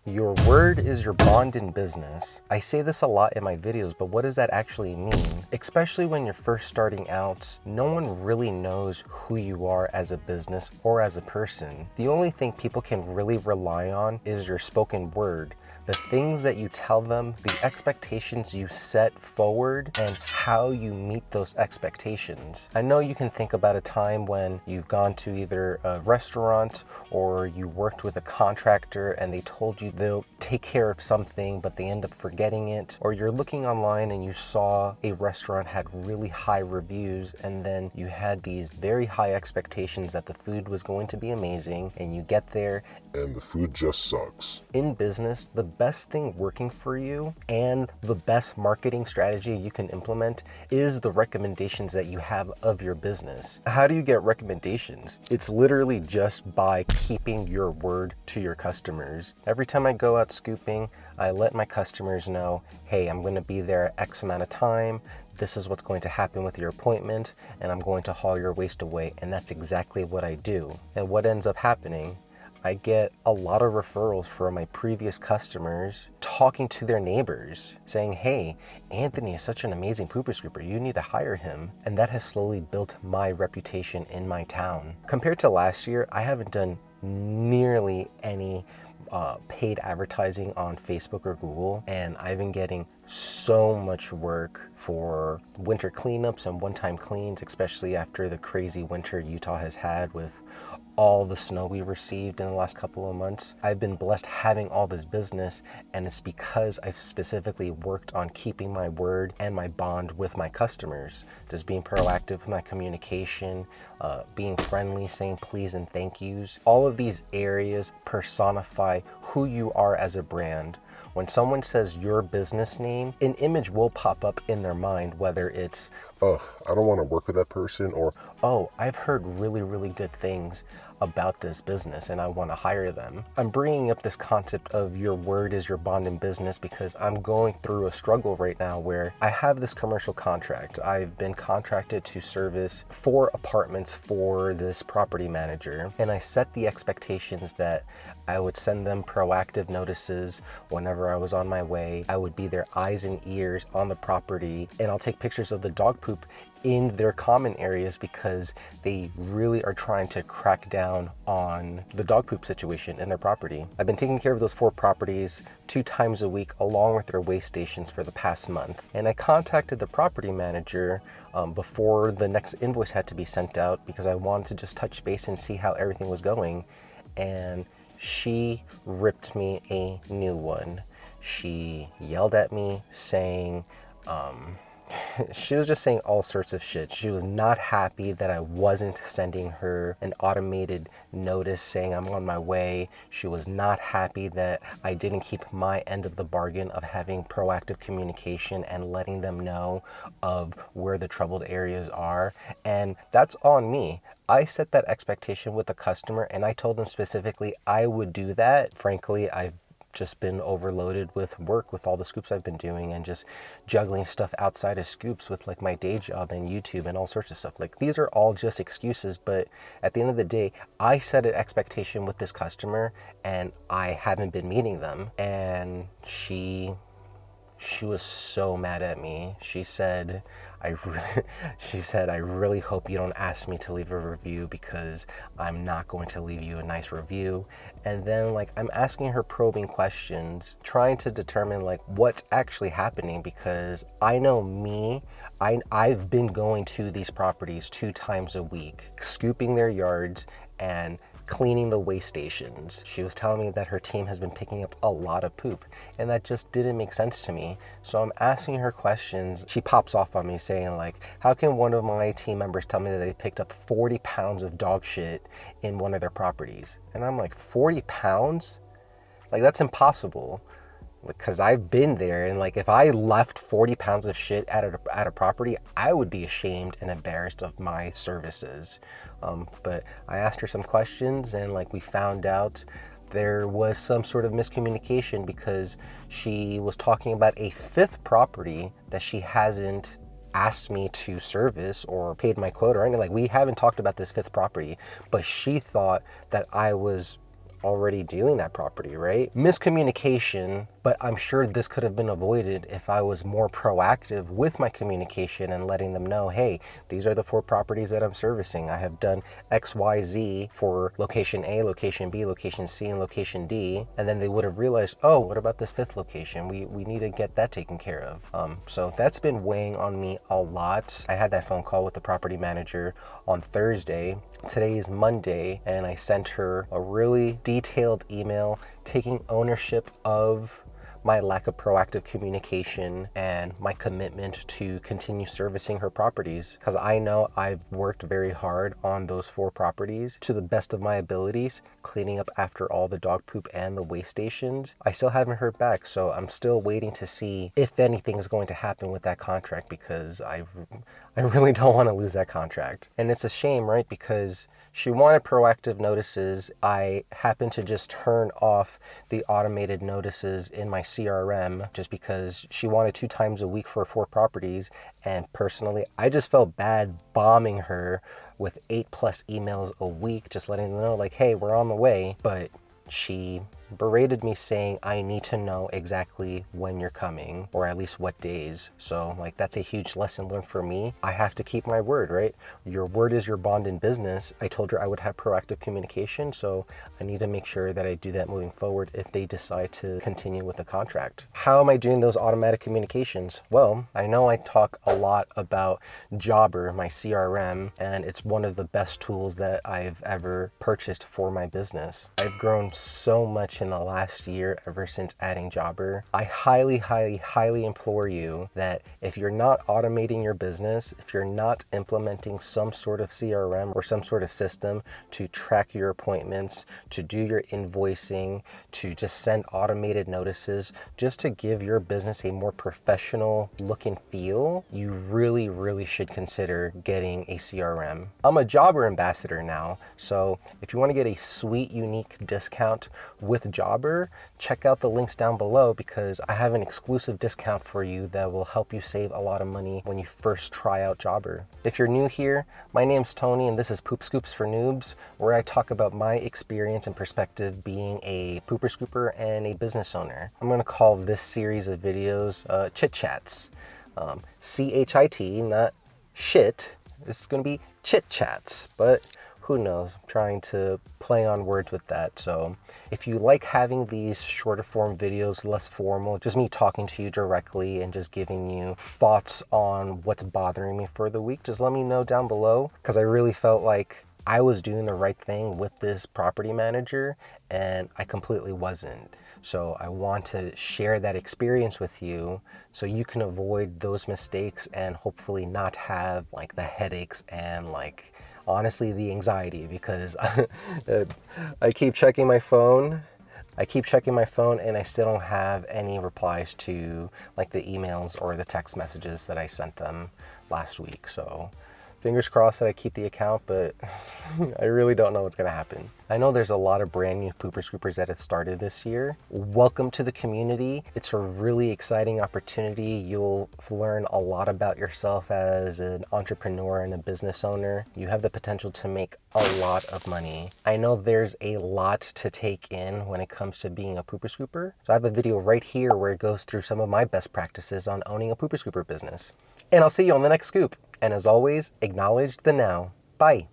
Your word is your bond in business. I say this a lot in my videos, but what does that actually mean? Especially when you're first starting out, no one really knows who you are as a business or as a person. The only thing people can really rely on is your spoken word. The things that you tell them, the expectations you set forward, and how you meet those expectations. I know you can think about a time when you've gone to either a restaurant or you worked with a contractor and they told you they'll take care of something, but they end up forgetting it. Or you're looking online and you saw a restaurant had really high reviews, and then you had these very high expectations that the food was going to be amazing, and you get there and the food just sucks. In business, the best thing working for you and the best marketing strategy you can implement is the recommendations that you have of your business. How do you get recommendations? It's literally just by keeping your word to your customers. Every time I go out scooping, I let my customers know, hey, I'm going to be there at X amount of time. This is what's going to happen with your appointment, and I'm going to haul your waste away. And that's exactly what I do. And what ends up happening, I get a lot of referrals from my previous customers talking to their neighbors saying, hey, Anthony is such an amazing pooper scooper, you need to hire him. And that has slowly built my reputation in my town. Compared to last year, I haven't done nearly any paid advertising on Facebook or Google, and I've been getting so much work for winter cleanups and one-time cleans, especially after the crazy winter Utah has had with all the snow we received in the last couple of months. I've been blessed having all this business, and it's because I've specifically worked on keeping my word and my bond with my customers. Just being proactive with my communication, being friendly, saying please and thank yous. All of these areas personify who you are as a brand. When someone says your business name, an image will pop up in their mind, whether it's, Ugh, I don't want to work with that person, or, oh, I've heard really, really good things about this business and I want to hire them. I'm bringing up this concept of your word is your bond in business because I'm going through a struggle right now where I have this commercial contract. I've been contracted to service 4 apartments for this property manager, and I set the expectations that I would send them proactive notices whenever I was on my way. I would be their eyes and ears on the property, and I'll take pictures of the dog poop in their common areas because they really are trying to crack down on the dog poop situation in their property. I've been taking care of those 4 properties 2 times a week along with their waste stations for the past month. And I contacted the property manager before the next invoice had to be sent out because I wanted to just touch base and see how everything was going. And she ripped me a new one. She yelled at me saying, she was just saying all sorts of shit. She was not happy that I wasn't sending her an automated notice saying I'm on my way. She was not happy that I didn't keep my end of the bargain of having proactive communication and letting them know of where the troubled areas are. And that's on me. I set that expectation with the customer and I told them specifically I would do that. Frankly, I've just been overloaded with work with all the scoops I've been doing and just juggling stuff outside of scoops with like my day job and YouTube and all sorts of stuff. Like these are all just excuses, but at the end of the day, I set an expectation with this customer and I haven't been meeting them. And she was so mad at me. She said, I really hope you don't ask me to leave a review because I'm not going to leave you a nice review. And then like I'm asking her probing questions, trying to determine like what's actually happening because I know me, I've been going to these properties 2 times a week, scooping their yards and cleaning the waste stations. She was telling me that her team has been picking up a lot of poop, and that just didn't make sense to me. So I'm asking her questions. She pops off on me saying like, how can one of my team members tell me that they picked up 40 pounds of dog shit in one of their properties? And I'm like, 40 pounds? Like that's impossible. Because I've been there, and like if I left 40 pounds of shit at a property, I would be ashamed and embarrassed of my services. But I asked her some questions and like we found out there was some sort of miscommunication because she was talking about a 5th property that she hasn't asked me to service or paid my quota or anything. Like we haven't talked about this 5th property, but she thought that I was already doing that property, right? Miscommunication, but I'm sure this could have been avoided if I was more proactive with my communication and letting them know, hey, these are the 4 properties that I'm servicing. I have done XYZ for location A, location B, location C, and location D. And then they would have realized, oh, what about this 5th location? We need to get that taken care of. So that's been weighing on me a lot. I had that phone call with the property manager on Thursday. Today is Monday, and I sent her a really detailed email taking ownership of my lack of proactive communication and my commitment to continue servicing her properties, because I know I've worked very hard on those 4 properties to the best of my abilities, cleaning up after all the dog poop and the waste stations. I still haven't heard back, so I'm still waiting to see if anything's going to happen with that contract, because I really don't want to lose that contract. And it's a shame, right? Because she wanted proactive notices. I happened to just turn off the automated notices in my CRM just because she wanted 2 times a week for 4 properties. And personally, I just felt bad bombing her with 8+ emails a week, just letting them know like, hey, we're on the way. But she berated me saying I need to know exactly when you're coming, or at least what days. So like, that's a huge lesson learned for me. I have to keep my word, right? Your word is your bond in business. I told her I would have proactive communication, so I need to make sure that I do that moving forward if they decide to continue with the contract. How am I doing those automatic communications? Well, I know I talk a lot about Jobber, my CRM, and it's one of the best tools that I've ever purchased for my business. I've grown so much in the last year ever since adding Jobber. I highly implore you that if you're not automating your business, if you're not implementing some sort of CRM or some sort of system to track your appointments, to do your invoicing, to just send automated notices, just to give your business a more professional look and feel, you really should consider getting a CRM. I'm a Jobber ambassador now, so if you want to get a sweet, unique discount with Jobber, check out the links down below, because I have an exclusive discount for you that will help you save a lot of money when you first try out Jobber. If you're new here, my name's Tony and this is Poop Scoops for Noobs, where I talk about my experience and perspective being a pooper scooper and a business owner. I'm going to call this series of videos Chit Chats. C-H-I-T, not shit. This is going to be Chit Chats, but who knows? I'm trying to play on words with that. So if you like having these shorter form videos, less formal, just me talking to you directly and just giving you thoughts on what's bothering me for the week, just let me know down below, because I really felt like I was doing the right thing with this property manager and I completely wasn't. So I want to share that experience with you so you can avoid those mistakes and hopefully not have like the headaches and like, honestly, the anxiety, because I keep checking my phone. And I still don't have any replies to like the emails or the text messages that I sent them last week. So fingers crossed that I keep the account, but I really don't know what's gonna happen. I know there's a lot of brand new pooper scoopers that have started this year. Welcome to the community. It's a really exciting opportunity. You'll learn a lot about yourself as an entrepreneur and a business owner. You have the potential to make a lot of money. I know there's a lot to take in when it comes to being a pooper scooper. So I have a video right here where it goes through some of my best practices on owning a pooper scooper business. And I'll see you on the next scoop. And as always, acknowledge the now. Bye.